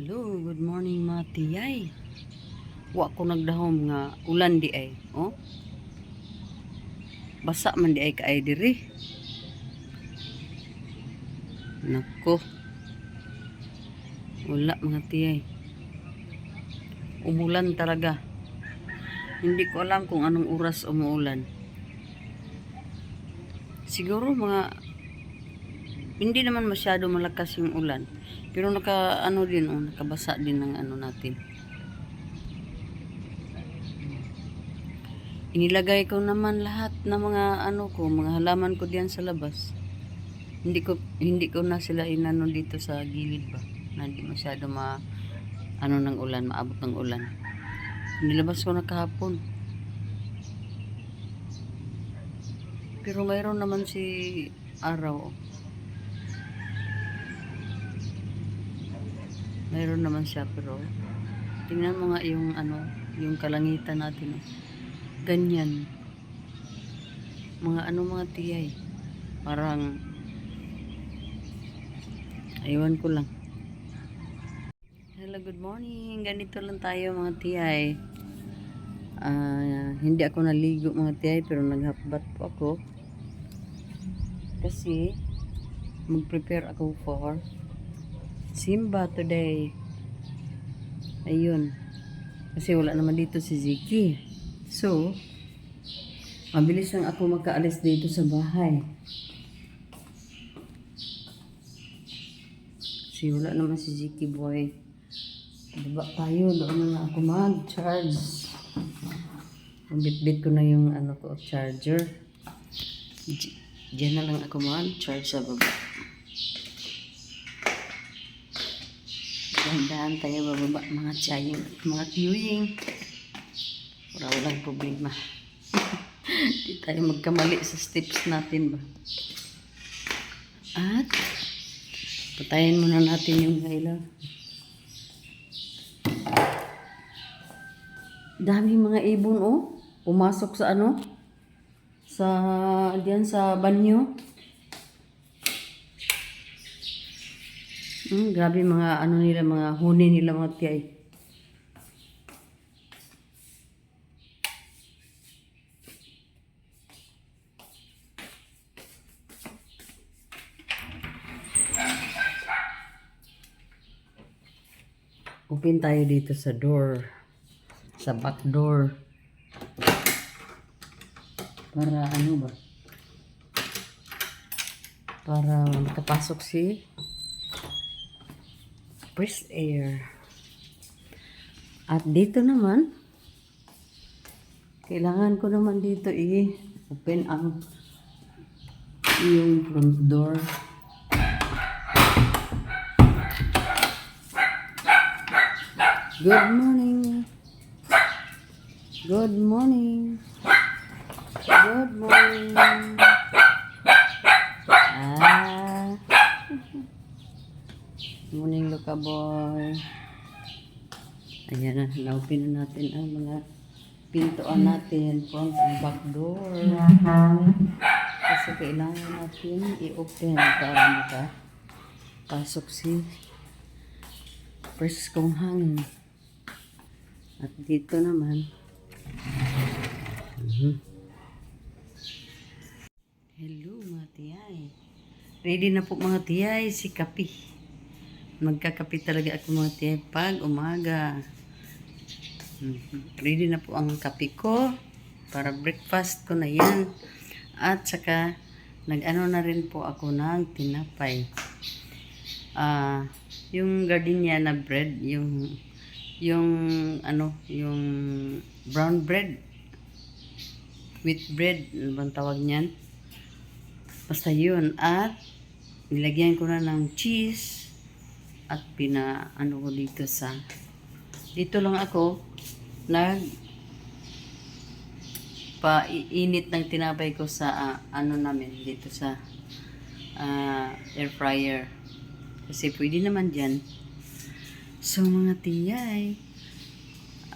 Hello, good morning mga tiyay. Wa ko nagdahom nga ulan di ay. Oh, basa man di ay kaay diri. Nako, wala mga tiyay. Umulan talaga. Hindi ko alam kung anong oras umuulan. Siguro mga hindi naman masyado malakas yung ulan. Pero nakabasa din ng ano natin. Inilagay ko naman lahat ng mga mga halaman ko diyan sa labas. Hindi ko na sila inano dito sa gilid ba. Na hindi masyado ng ulan, maabot ng ulan. Nilabas ko na kahapon. Pero mayroon naman si araw. Mayroon naman siya pero tingnan mo nga yung kalangitan natin. Ganyan. Mga tiyay. Parang aywan ko lang. Hello, good morning. Ganito lang tayo mga tiyay. Hindi ako naligo mga tiyay pero naghakbat po ako. Kasi mag-prepare ako for Simba today. Ayun. Kasi wala naman dito si Ziki. So, mabilis lang ako makaalis dito sa bahay. Kasi wala naman si Ziki boy. Diba tayo, doon na ako mag-charge. Bit-bit ko na yung charger. Diyan na lang ako mag-charge sa baba. Dahan-dahan tayo bababa mga tiyaying, mga queuing. Walang problema. Di tayo magkamali sa steps natin ba. At patayin muna natin yung ilaw. Daming mga ibon pumasok sa diyan sa banyo. Grabe mga mga huni nila mga tiyay. Open tayo dito sa door. Sa back door. Para para makapasok si fresh air. At dito naman, kailangan ko naman dito open yung front door. Good morning. Good morning. Good morning. Morning, Luka boy. Ayan na, na-open na natin ang mga pintuan natin, front and back door. Kasi kailangan natin i-open para makapasok si preskong hangin. At dito naman, hello mga tiyay. Ready na po mga tiyay si kape. Magkakape talaga ako mga tiyay pag umaga. Ready na po ang kape ko para breakfast ko na yan. At saka nag-ano na rin po ako ng tinapay. Yung gardenia na bread, yung brown bread, wheat bread, ano bang tawag niyan? Basta yun. At nilagyan ko na ng cheese at ko dito lang ako painit ng tinapay ko sa namin dito sa air fryer. Kasi pwede naman dyan. So mga tiyay,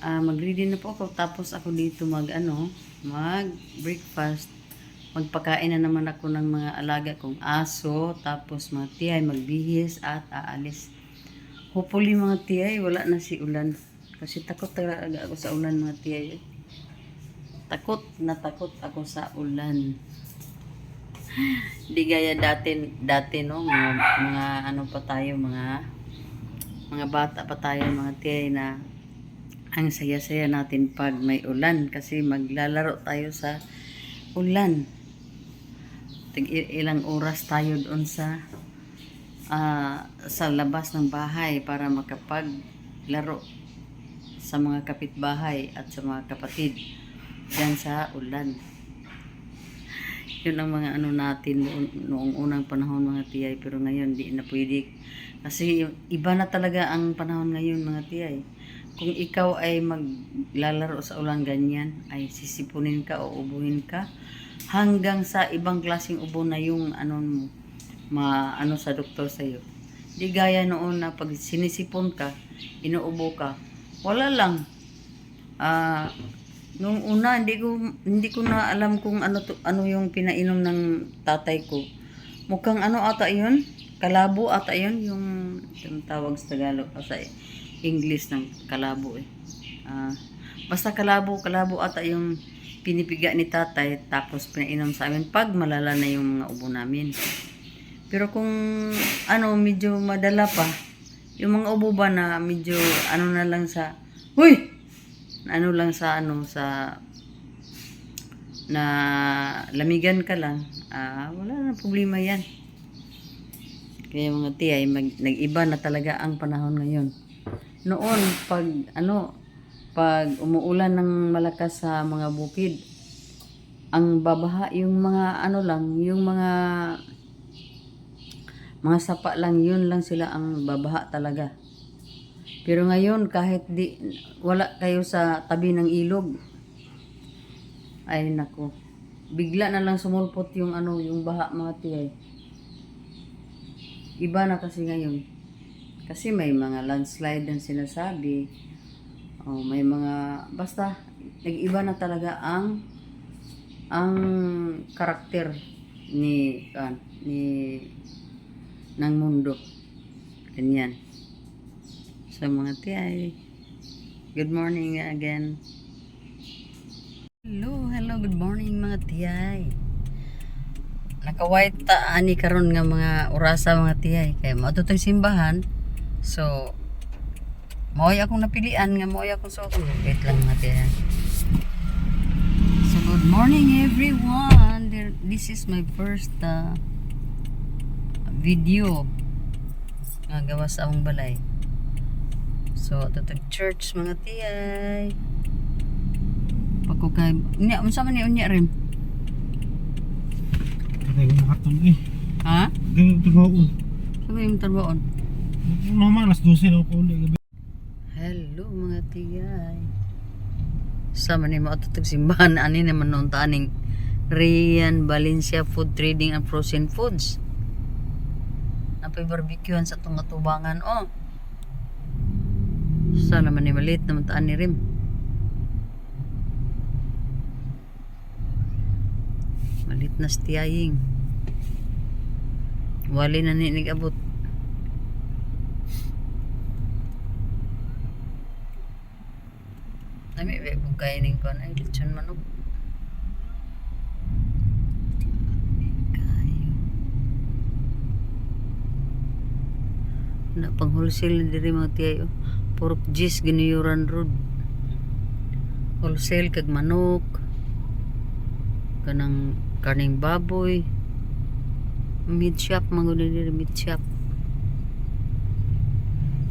mag-ready na po ako. Tapos ako dito mag-breakfast. Magpakain na naman ako ng mga alaga kong aso. Tapos mga tiyay, magbihis at aalis. Hopefully mga tiyay, wala na si ulan. Kasi takot talaga ako sa ulan mga tiyay. Takot na takot ako sa ulan. Di gaya dati no, mga ano pa tayo, mga bata pa tayo mga tiyay na ang saya-saya natin pag may ulan kasi maglalaro tayo sa ulan. Ilang oras tayo doon sa labas ng bahay para makapaglaro sa mga kapitbahay at sa mga kapatid dyan sa ulan. Yun ang mga ano natin noong unang panahon mga tiyay, pero ngayon di na pwede kasi iba na talaga ang panahon ngayon mga tiyay. Kung ikaw ay maglalaro sa ulan ganyan, ay sisipunin ka o ubuhin ka hanggang sa ibang klaseng ubo na yung ano sa doktor sa iyo. Di gaya noon na pag sinisipon ka, inuubo ka, wala lang. Nung una hindi ko na alam kung ano yung pinainom ng tatay ko. Mukhang ano ata 'yun? Kalabo ata 'yun yung tawag sa Tagalog sa English ng kalabo eh. Basta kalabo ata yung pinipiga ni tatay tapos pinainom sa amin pag malala na yung mga ubo namin. Pero kung medyo madala pa, yung mga ubo ba na medyo na lang sa na lamigan ka lang, wala na problema yan. Kaya mga tiyay, nag-iba na talaga ang panahon ngayon. Noon, pag umuulan ng malakas sa mga bukid, ang babaha yung mga yung mga sapa lang, yun lang sila ang babaha talaga. Pero ngayon, kahit wala kayo sa tabi ng ilog, ay nako, bigla na lang sumulpot yung yung baha mga tiyay. Iba na kasi ngayon. Kasi may mga landslide ang sinasabi. May mga, basta, nag-iba na talaga ang karakter ng mundo. Ganyan. So mga tiyay, good morning again. Hello, good morning mga tiyay. Naka-white ani karon nga mga orasa mga tiyay. Kaya mao to simbahan. So, maoy akong napilian nga maoy akong suot. Wait lang mga tiyay. So good morning everyone. This is my first video nga gawa sa among balay. So, tatag church mga tiyay. Pagko kay unsa man ni unya rin? Kaya makatong eh. Ha? Ganyan trabahoon. Sabi yung tarbaon. Mama, alas 12 na ako ulit gabi. Hello mga tiyay. Sama ni mga tutug simbahan ani naman noon taning Rian Valencia Food Trading and Frozen Foods. Napay barbecuean sa tong atubangan Sana man ni malit naman taan ni Rim. Malit na stiyaying. Wali na ni nag-abot. Nami kung kainin ko na lechon manok. Na pang wholesale diri mga tiyayo. Pork gis giniyuran road. Wholesale kag manok. Kanang karning baboy. Meat shop mga diri meat shop.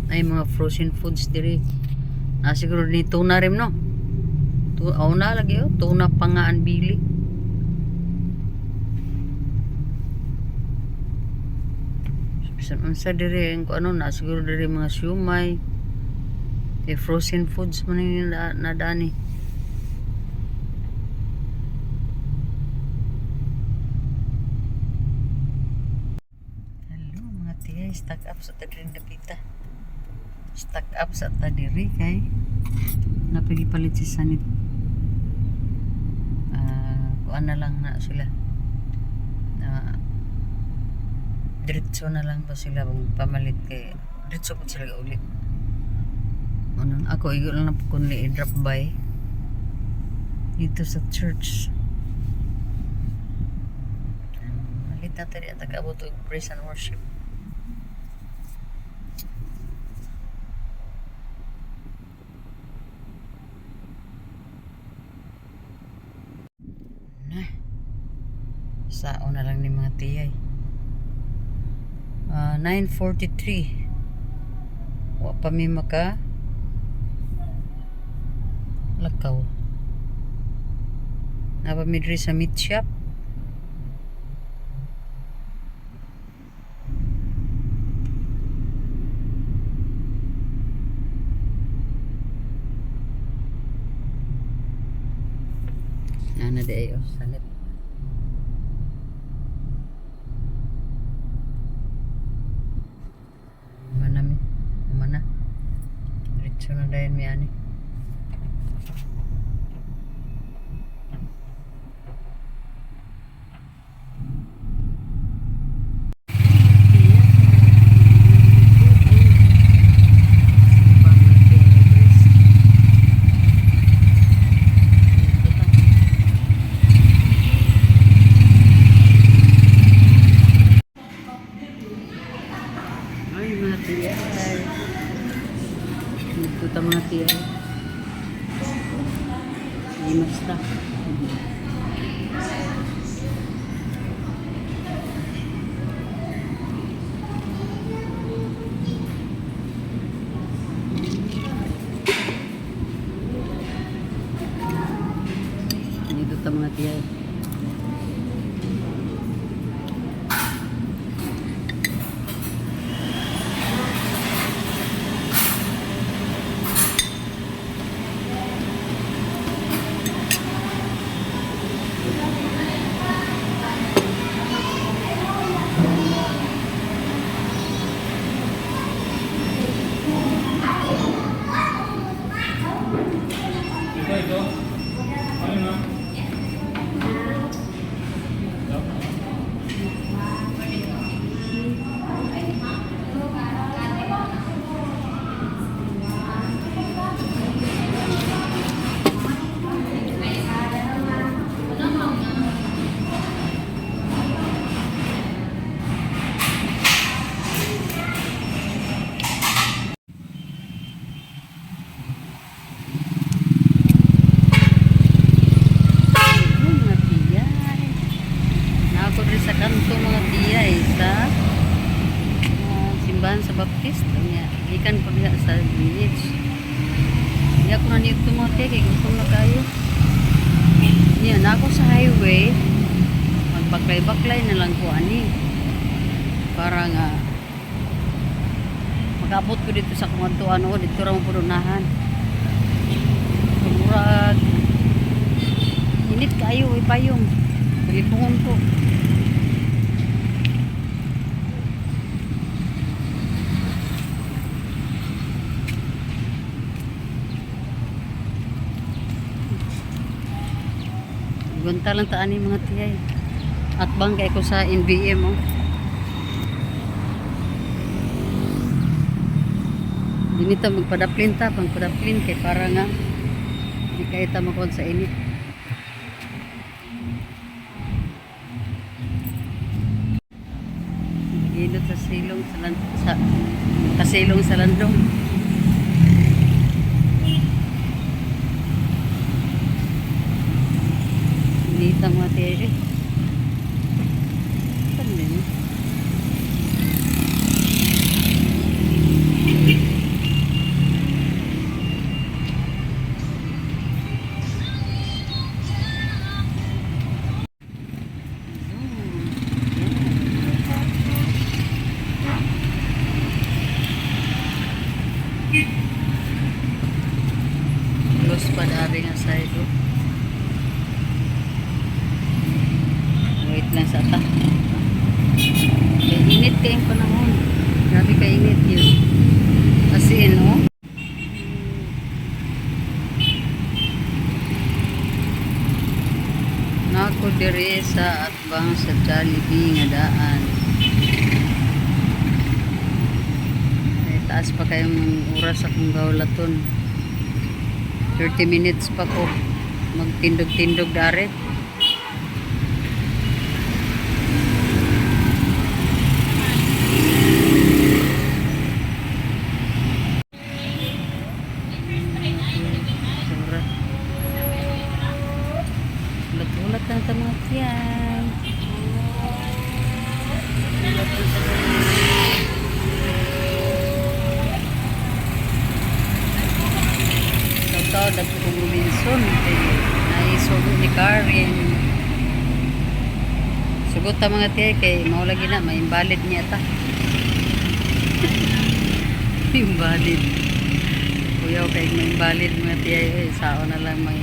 Ay mga frozen foods diri. Siguro ni tuna rin no. Na lagi tuna pa nga ang bili. Sa diri ko na siguro diri mga siumay. Frozen foods man yung nadani. Hello mga tiyay, stock up sa tadiri dapita. Stock up sa tadiri kay napagipalit si Sanit. Kuan na lang na sila. Diretso na lang ba sila pamalit kay Diretso po sila ulit. Ano, ako igo lang na po kung i-drop by dito sa church. Halit na tayo at nag-abot o praise and worship. Na. Sao na lang ni mga tiyay. 9:43. Wa pa mi maka lakaw. Napa mi diri sa meat shop. Nana de ayo salit. Mana diretso na dayon mi ani. Ay, mga tiyay. Dito ta mga tiyay. Limas ta. Dito ta mga tiyay. Sa kanto mga tiyay sa simbahan sa Baptist niya ikan ko diha sa village niya ko na nito mga tiyay kaya gusto na kayo niya na ako sa highway magbaklay-baklay na lang ko ani para nga makabot ko dito sa kumantuan o dito ra mo pununahan murag init kayo ipayong palipungon ko. Gunta lang taan yung mga tiyay. At bangkay ko sa NBM oh. Dinita magpadaplin ta, pangpadaplin kay para nga di kayo tamakon sa init. Gilot sa silong sa kasilong sa landong. Dito mga tiyay. Saan din? Los pa dari nga side oh. Wait lang sa ta. Kaya init kayong panahon. Grabe ka init yun. Kasi no? Nako dire sa atbang sa Jollibee nga daan. Ay Taas pa kayong oras akong gawlaton. 30 minutes pa ko magtindog-tindog dari. Ulat-ulat lang ito mga tiyan. Ito, dagkong Robinson. Naisugo ni Karen. Sugot ta mga tiyan kay maulagi na, may invalid niya ta. Invalid. Kuyaw kay may invalid mga tiyan. Sao na lang may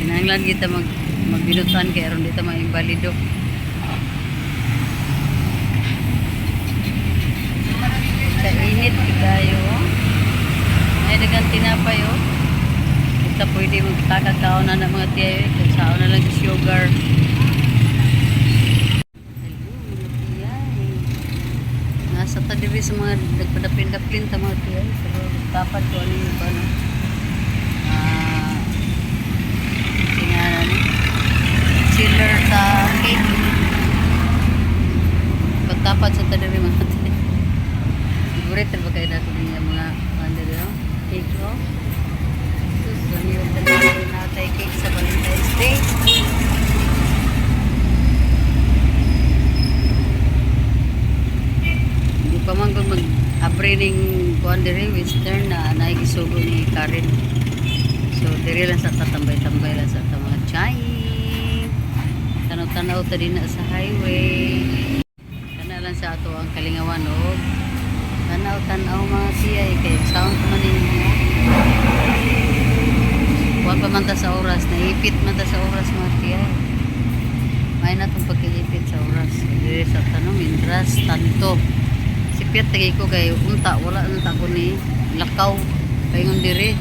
kinahanglan kita magbinutan kay aron dito may invalido. Kainit kayo. Ay dagang tinapay oh. Kita pwede magtakakaon na mga tiyayo. Kung saan na lang yung sugar. Nasa tadiri sa mga nagpadapin-dapin ta mga tiyayo. Pero tapat ko ano yung ano. Chiller ta cake. Pagtapat sa tadiri mga tiyayo. Favorite ba kayo natin yung mga cake o? So, niyong dalawa natin cake sa Valentine's Day. Hindi pa man kung mag-abri ng western na naikisugo ni Karen. So, diri lang sa tatambay-tambay lang sa mga chay. Tanaw-tanaw ta din na sa highway. Kana lang sa ato ang Kalingawan o. Tanaw-tanaw mga siya kay sound pa man ninyo. Huwag pa man ta sa oras. Naipit man ta sa oras mga siya. May na itong pagkaipit sa oras. Diri sa tanong, Indras, tanto. Sipit tagay ko kay unta. Wala na ko ni lakaw. Kaya ngon diri.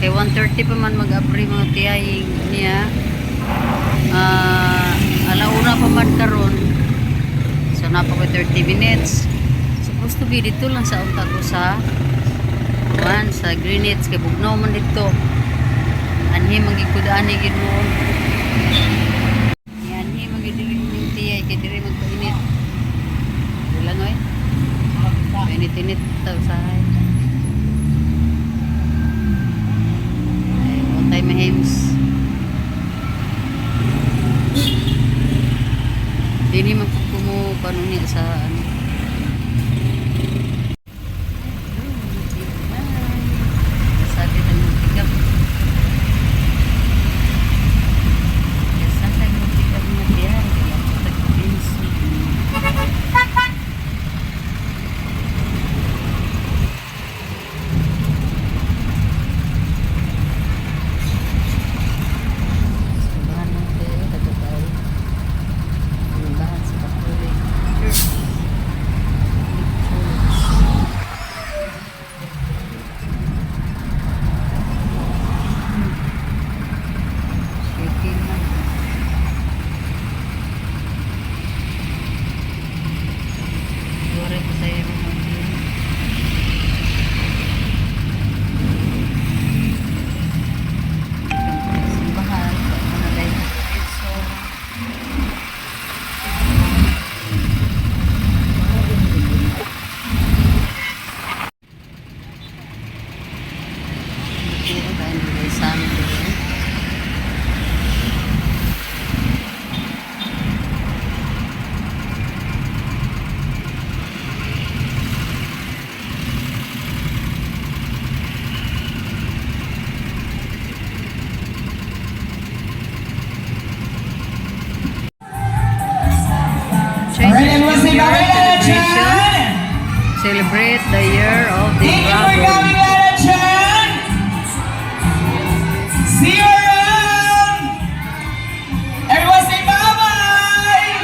Kay 1:30 pa man mag-abri mga tiyaying niya. Alauna pa man karon. So napa ko 30 minutes. Supposed to be dito lang sa unta ko sa Greenwich kay bugnaw man dito. Anhi magikudaan ni ginoon. Anhi magidili ning tiyay kay diri magpainit. Wala noy. Painit-init ta usahay. Ay, utay mahims. Dini magkukumo panunya sa ano. Celebrate the year of the dragon. See you around! Everyone say bye-bye!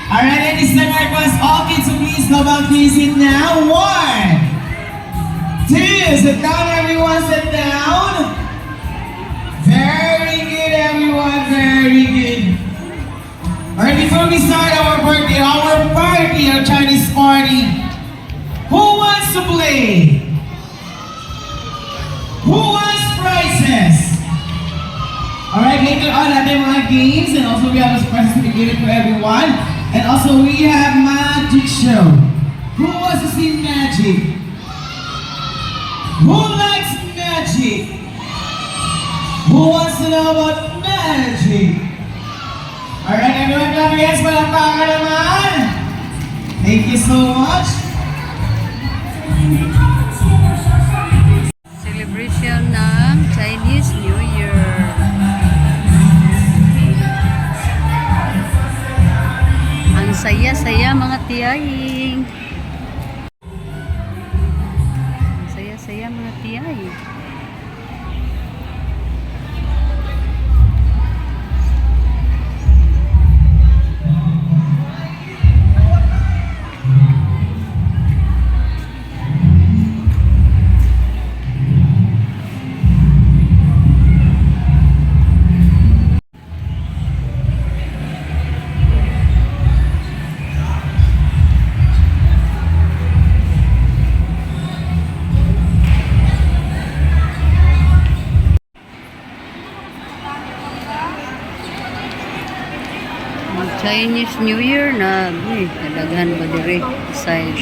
Alright, ladies and request all kids to please come out, please sit now. 1, 2, sit down everyone, sit down. Very good everyone, very good. Alright, before we start our party, our Chinese party, who wants to play? Who wants prizes? Alright, later on, natin mga games, and also we have a prizes to be given for everyone. And also we have magic show. Who wants to see magic? Who likes magic? Who wants to know about magic? Alright, everyone, clap your hands, palakpakan naman! Thank you so much. Celebration ng Chinese New Year. Ang saya-saya mga tiyahing. Ang saya-saya mga tiyahing. Chinese New Year na kadaghan ba dire side.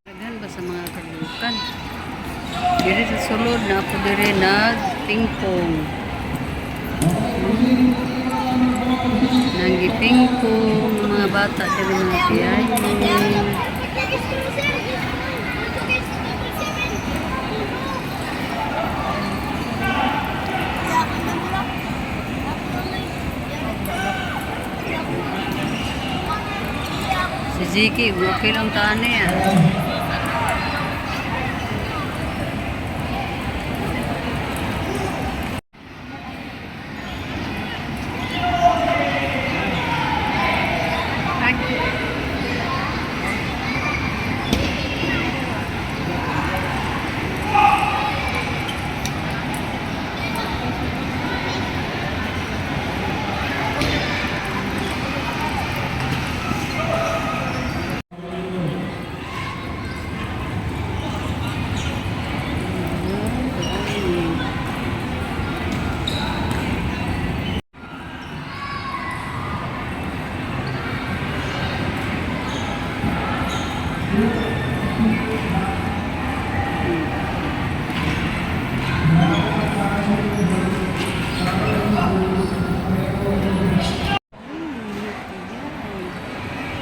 Kadaghan ba sa mga kalukan? Diri sa sulod na ako diri nag-pingpong. Nag-pingpong mga bata diri mga tiyahin. Si Ziki, okay lang tani ah.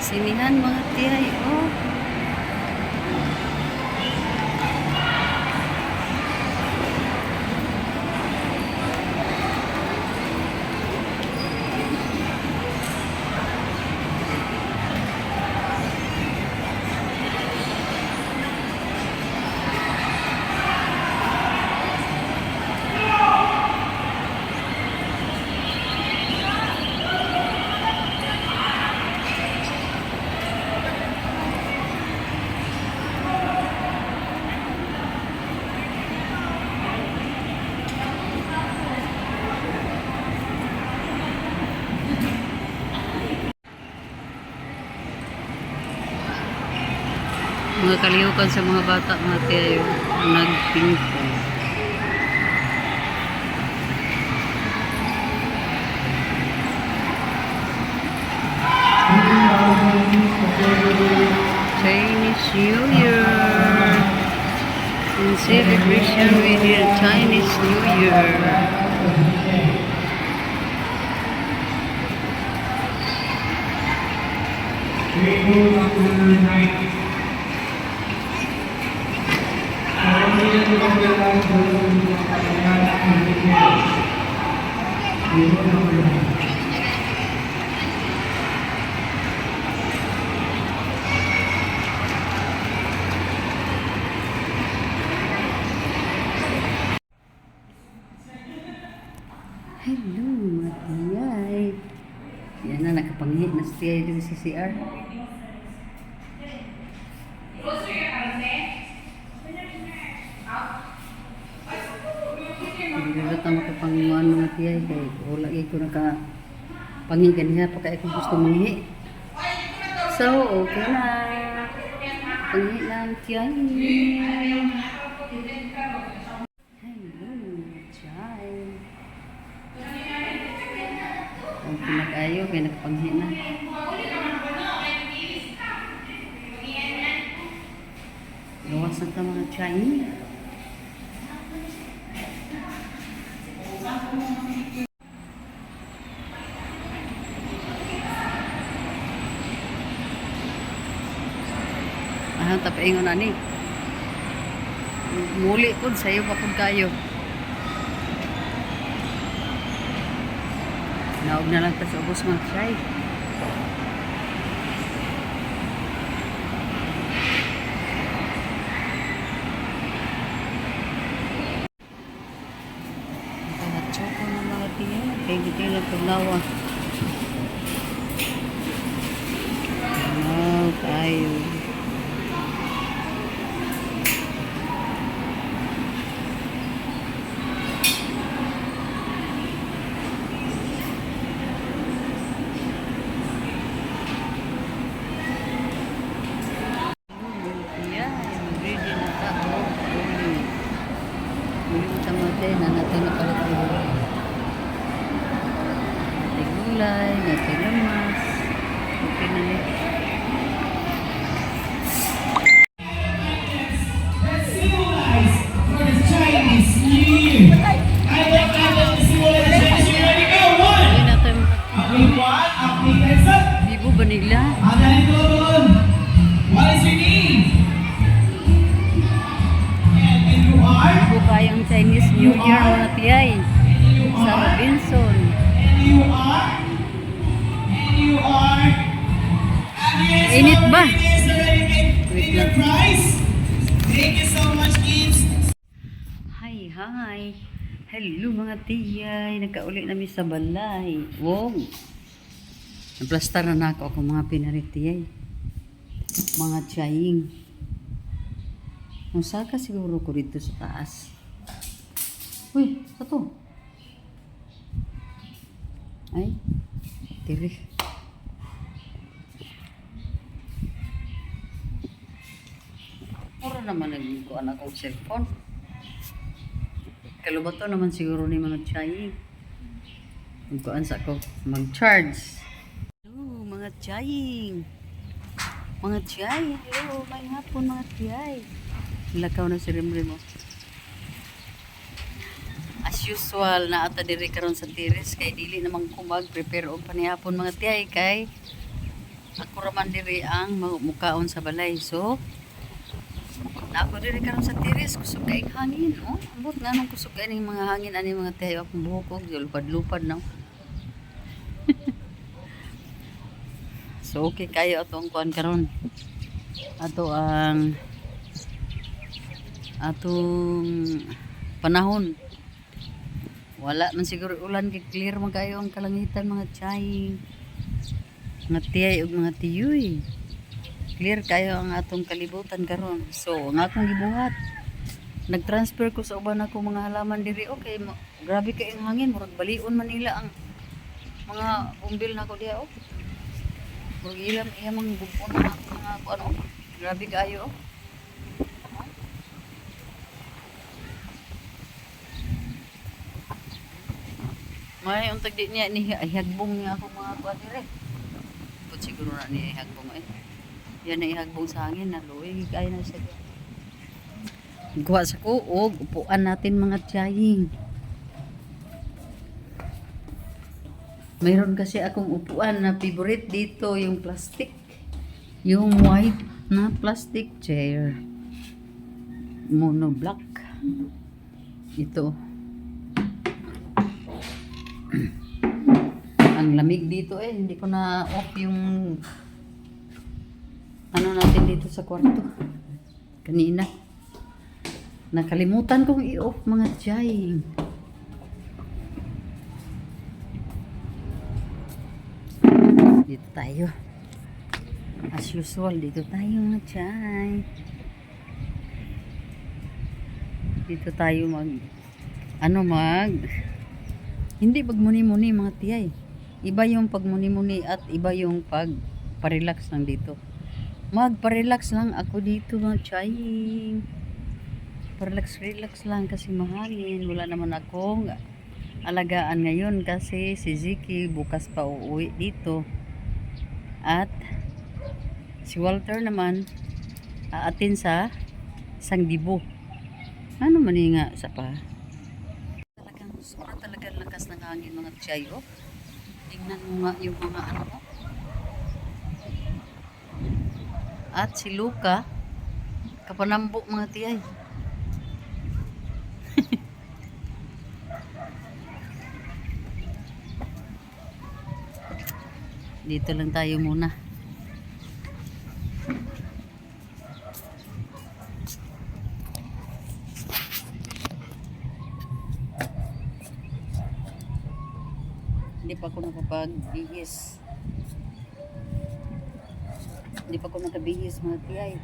Sinihan mga tiyay, oh. Mga kalihukan sa mga bata mga tiyayo nagpingpong. Chinese New Year. In celebration we need Chinese New Year. Yan na, nakapanghi na siya dito sa CR. Hindi ba ito makapanguan mga tiyay kaya wala ko nakapangigan niya pa kaya kung gusto manghi. So, okay na. Panghi lang tiyay. Hello, tiyay. Okay na kayo, kaya nakapanghi na. Gawas na ito mga tiyay. Tapaingon na ni. Muli po sa'yo papod kayo. Naog na lang ta sa ubos mga try. Choco na mga tingin. Kaya hindi lang paglawa. Wow, tayo. Na natin napalit yung natin gulay, natin lamas. Okay na rin. Let's symbolize for the Chinese New Year. I like to symbolize the Chinese New Year. Ready, go! One! Okay na tayo. Update one, update next up. Bibo ba nila? Ada ito doon. What is your name? And you are? Bibo kayang Chinese New Year mga tiyay. Sa Robinson. And you are? And you are? Init ba? Wait your prize. Thank you so much, kids. Hi, hi. Hello mga tiyay. Nagkauli namin sa balay. Wow. Naplastar na ako mga pinarit tiyay. Mga tiyaying. Masaka siguro ko dito sa taas. Uy, sa to? Ay, tiri. Mura naman nagkuhan ako cellphone. Kalubato naman siguro ni mga tiyay. Nagkuhan sa ako mag-charge. Hello, mga tiyay. Mga tiyay, hello, may hapon mga tiyay. Lakaw na si Rimrimo. As usual, naata diri karon sa tiris kay dili namang ko mag-prepare og panihapon mga tiyay kay ako raman diri ang mukaon sa balay. So, ako diri karon sa tiris kusog kay hangin, oh. Ambot na nung kusog kay ning mga hangin ani mga tiyay akong buhok og lupad-lupad na. So, okay kayo atong kuan karon. Ato ang atong panahon. Wala man siguro ulan kay clear man kayo ang kalangitan mga tiyay. Mga tiyay ug mga tiyoy. Clear kayo ang atong kalibutan karon. So, ang akong gibuhat. Nag-transfer ko sa uban ako mga halaman diri. Okay, grabe kay ang hangin, murag balion man nila ang mga bumbil na ko diha. Oh. Murag ilam iya mang bubon na mga ano. Grabe kayo. Oh. May untag di niya ni ihagbong niya ako mga kuan dire. Pud siguro na ni ihagbong ay. Yan na ihagbong sa hangin na luwi kay na siya. Gawa sa ko og upuan natin mga tiyaying. Mayroon kasi akong upuan na favorite dito yung plastic. Yung white na plastic chair. Mono black. Ito. Ang lamig dito hindi ko na off yung ano natin dito sa kwarto kanina. Nakalimutan kong i-off mga tiyay. Dito tayo. As usual, dito tayo mga chay. Dito tayo hindi pagmuni-muni mga tiyay. Iba yung pagmuni-muni at iba yung pag-relax lang dito. Magpa-relax lang ako dito mga chay. Relax lang kasi mahalin. Wala naman akong alagaan ngayon kasi si Ziki bukas pa uuwi dito. At si Walter naman aatin sa Sangdibo. Ano man nga sa pa? Sobrang talagang lakas ng hangin mga tiyay. Oh. Tingnan mo nga yung mga ano mo. At si Luca, kapanambo mga tiyay. Dito lang tayo muna. Hindi pa ako nakapagbihis. Hindi pa ako nakabihis mga tiyay.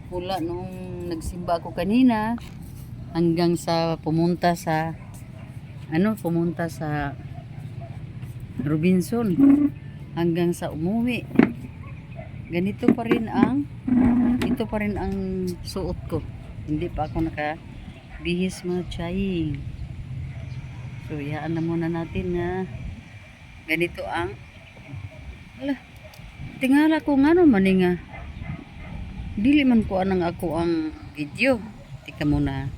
Mula nung nagsimba ako kanina hanggang sa pumunta sa Robinson hanggang sa umuwi. Ito pa rin ang suot ko. Hindi pa ako nakabihis mga tiyay. So, iyaan na muna natin na ganito ang tingala ko nga naman nga dili man ko anang ako ang video. Tika muna.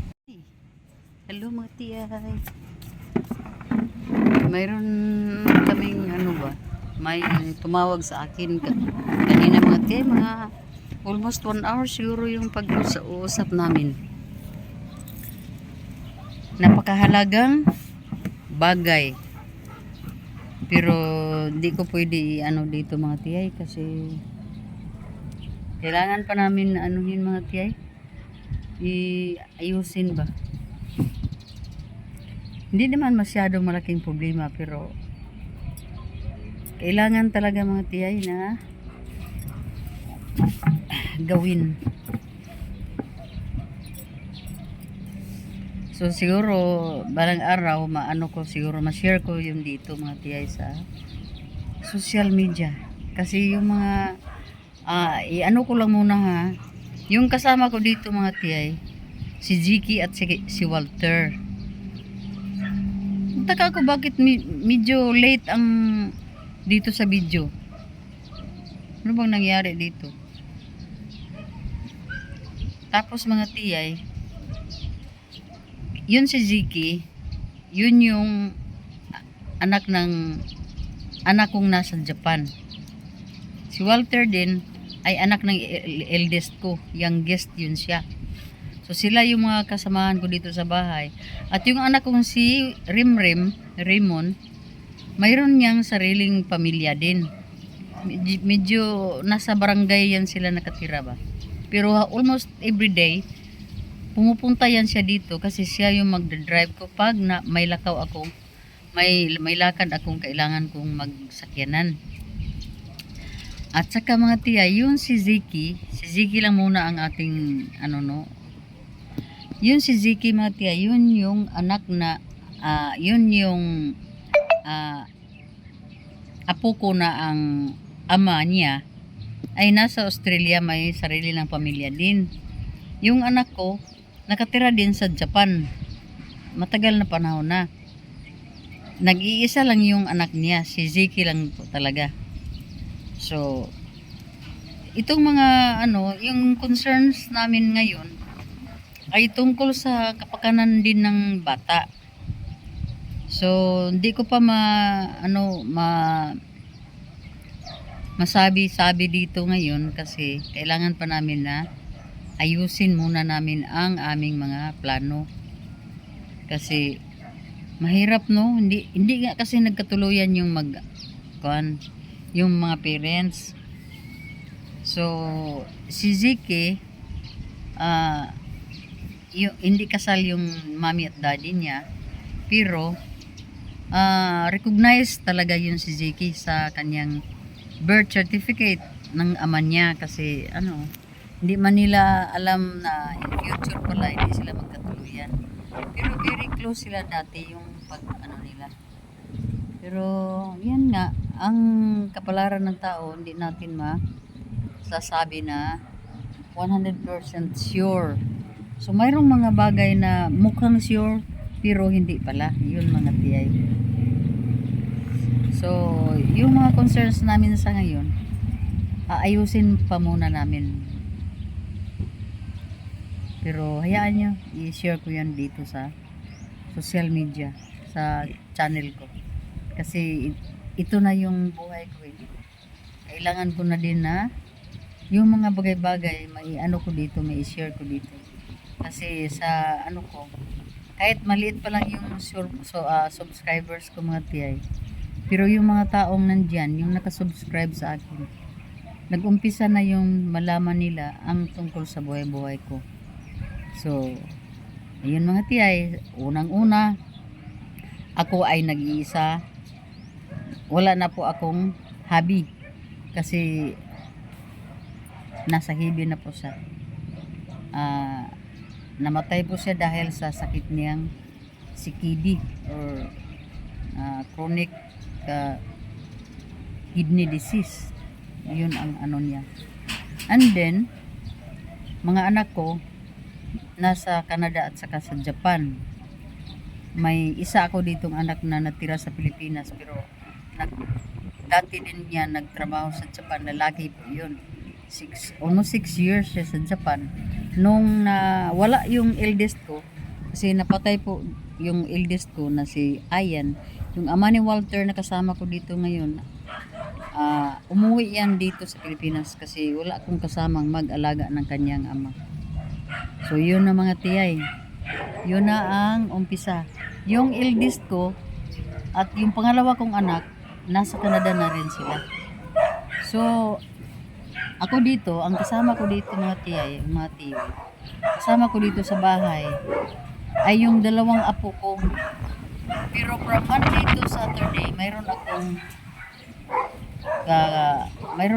Hello mga tiyay. Mayroon kaming may tumawag sa akin kanina mga tiyay, mga almost 1 hour siguro yung pag-usap namin. Napakahalagang bagay. Pero di ko pwede dito mga tiyay kasi kailangan pa namin mga tiyay. Ayusin ba? Hindi naman masyadong malaking problema pero kailangan talaga mga tiyay na gawin. So siguro balang araw siguro ma-share ko yung dito mga tiyay sa social media. Kasi yung mga ko lang muna ha. Yung kasama ko dito mga tiyay, si Ziki at si Walter. Taka ko bakit medyo late ang dito sa video. Ano bang nangyari dito? Tapos mga tiyay, yun si Ziki, yun yung anak kong nasa Japan. Si Walter din ay anak ng eldest ko, youngest yun siya. So sila yung mga kasamahan ko dito sa bahay. At yung anak kong si Raymond, mayroon niyang sariling pamilya din. Medyo nasa barangay yan sila nakatira ba. Pero almost every day pumupunta yan siya dito kasi siya yung magdadrive ko pag may lakaw ako, may lakad akong kailangan kong magsakyanan. At saka mga tiya, yun si Ziki lang muna ang ating yun si Ziki mga tiya, yun yung anak na yun yung apo ko na ang ama niya ay nasa Australia, may sarili ng pamilya din. Yung anak ko nakatira din sa Japan, matagal na panahon na. Nag-iisa lang yung anak niya, si Ziki lang po talaga. So itong mga yung concerns namin ngayon ay tungkol sa kapakanan din ng bata. So hindi ko pa masabi dito ngayon kasi kailangan pa namin na ayusin muna namin ang aming mga plano. Kasi mahirap hindi nga kasi nagkatuluyan yung yung mga parents. So si Ziki hindi kasal yung mommy at daddy niya, pero recognize talaga yun si Zeki sa kanyang birth certificate ng ama niya kasi hindi man nila alam na in future pala hindi sila magkatuluyan. Pero very close sila dati yung nila. Pero yan nga, ang kapalaran ng tao hindi natin masasabi na 100% sure. So mayroong mga bagay na mukhang sure pero hindi pala. Yun mga tiyay. So, yung mga concerns namin sa ngayon, aayusin pa muna namin. Pero hayaan nyo, i-share ko yan dito sa social media, sa channel ko. Kasi ito na yung buhay ko. Kailangan ko na din na yung mga bagay-bagay, may ko dito, may i-share ko dito. Kasi sa ko, kahit maliit pa lang yung subscribers ko mga tiyay, pero yung mga taong nandyan, yung nakasubscribe sa akin, nag-umpisa na yung malaman nila ang tungkol sa buhay-buhay ko. So, ayun mga tiyay, unang-una, ako ay nag-iisa. Wala na po akong hobby. Kasi, nasa hibi na po siya. Namatay po siya dahil sa sakit niyang CKD or chronic kidney disease. Yun ang niya. And then, mga anak ko nasa Canada at saka sa Japan. May isa ako ditong anak na natira sa Pilipinas pero dati din niya nagtrabaho sa Japan. Lalaki po yun. Almost 6 years siya sa Japan. Nung wala yung eldest ko, kasi napatay po yung eldest ko na si Ayan, yung ama ni Walter na kasama ko dito ngayon, umuwi yan dito sa Pilipinas kasi wala akong kasamang mag-alaga ng kanyang ama. So yun na mga tiyay, yun na ang umpisa. Yung eldest ko at yung pangalawa kong anak nasa Canada na rin sila. So ako dito, ang kasama ko dito mga tiyay, mga tiyo, kasama ko dito sa bahay ay yung dalawang apo ko. Pero from Monday to Saturday, mayroon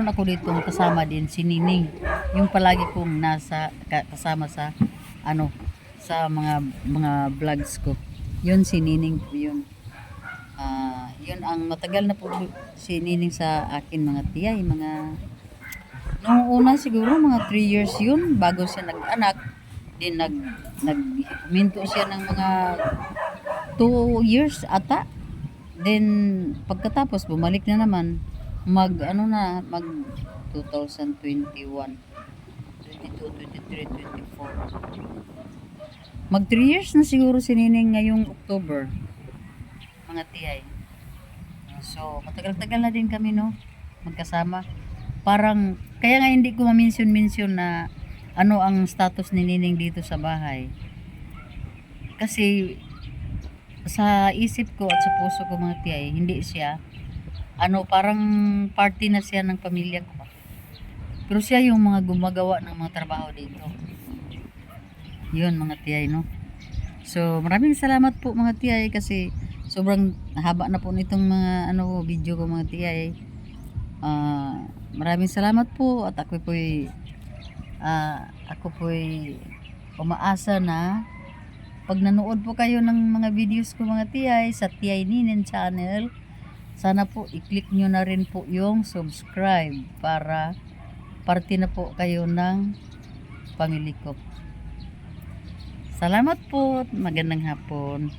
ako ditong kasama din si Nining. Yung palagi kong kasama sa sa mga vlogs ko. Yun si Nining po yun. Yun ang matagal na po si Nining sa akin mga tiyay, nung una siguro mga 3 years yun bago siya nag-anak. Din nagminto siya ng mga 2 years ata. Then pagkatapos bumalik na naman mag 2021, 22, 23, 24. Mag 3 years na siguro si Nining ngayong October. Mga tiyay. So matagal-tagal na din kami magkasama. Parang kaya nga hindi ko ma-mention na ano ang status ni Nining dito sa bahay. Kasi sa isip ko at sa puso ko mga tiyay, hindi siya parang party na siya ng pamilya ko. Pero siya yung mga gumagawa ng mga trabaho dito. Yun mga tiyay So maraming salamat po mga tiyay kasi sobrang haba na po nitong mga video ko mga tiyay. Maraming salamat po at ako po'y umaasa na pag nanood po kayo ng mga videos ko mga tiyay sa Tiyay Ninen channel, sana po i-click nyo na rin po yung subscribe para parte na po kayo ng pamilya ko. Salamat po, magandang hapon.